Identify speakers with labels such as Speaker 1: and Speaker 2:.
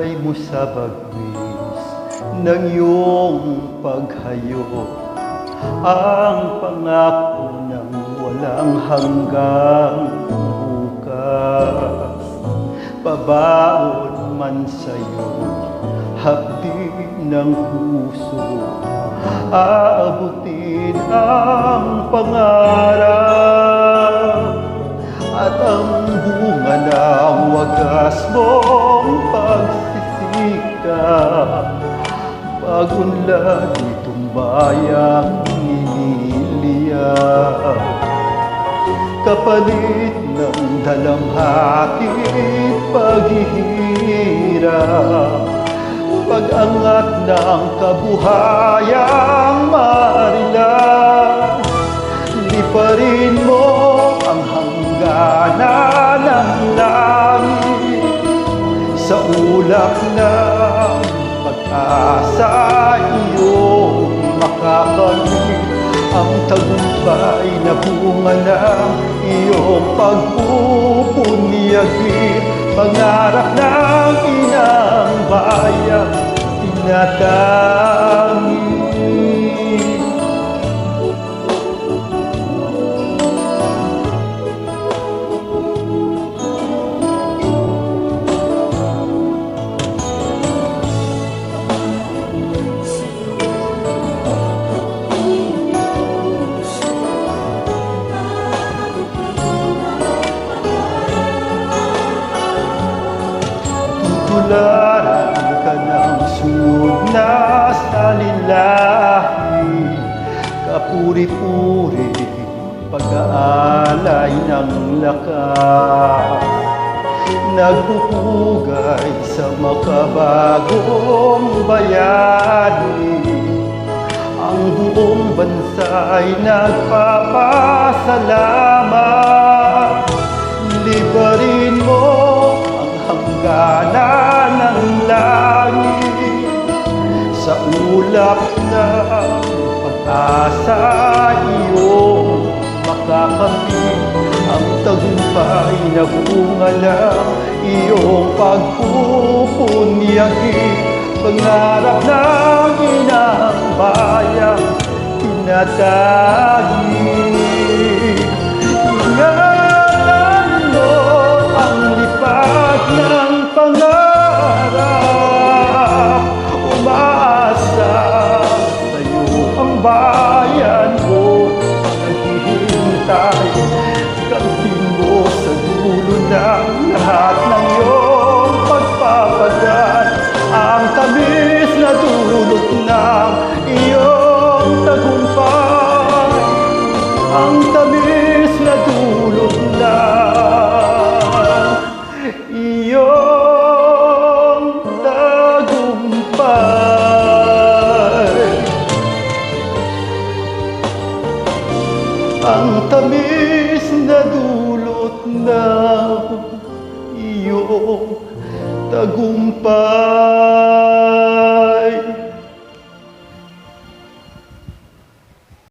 Speaker 1: Ilagay mo sa bagwis ng iyong paghayo ang pangako ng walang hanggang bukas. Pabaon man sa'yo, hapdi ng puso, aabutin ang pangarap at ang bunga ng wagas mong pagsisikap. Pag-unlad itong bayang iniliyak, kapalit ng dalamhatit paghihirap, pag-angat ng kabuhayang marilas. Liparin mo ang hangganan ng langit sa ulap ng pag-asa, iyong makakamit ang tagumpay na bunga ng iyong pagpupunyagi. Pangarap ng inang bayan tinatangi. Tularan ka ng sunod na salinahi, kapuri-puri, pag-aalay ng lakas, nagpupugay sa makabagong bayani. Ang buong bansa'y nagpapasalamat. Libarin mo ang hangganan ng langit sa ulap ng pag-asa, iyong makakamit ang tagumpay na bunga ng iyong pagpupunyagi. Pangarap ng inang bayan tinatangi. Ingatan mo ang lipad ng pangarap, umaasa sa'yo ang bayan mo, naghihintay. Kamtin mo sa dulo ng lahat ng iyong pagpapagal, ang tamis na dulot ng iyong tagumpay, ang tamis na dulot ng iyong tagumpay, ang tamis na dulot ng iyong tagumpay.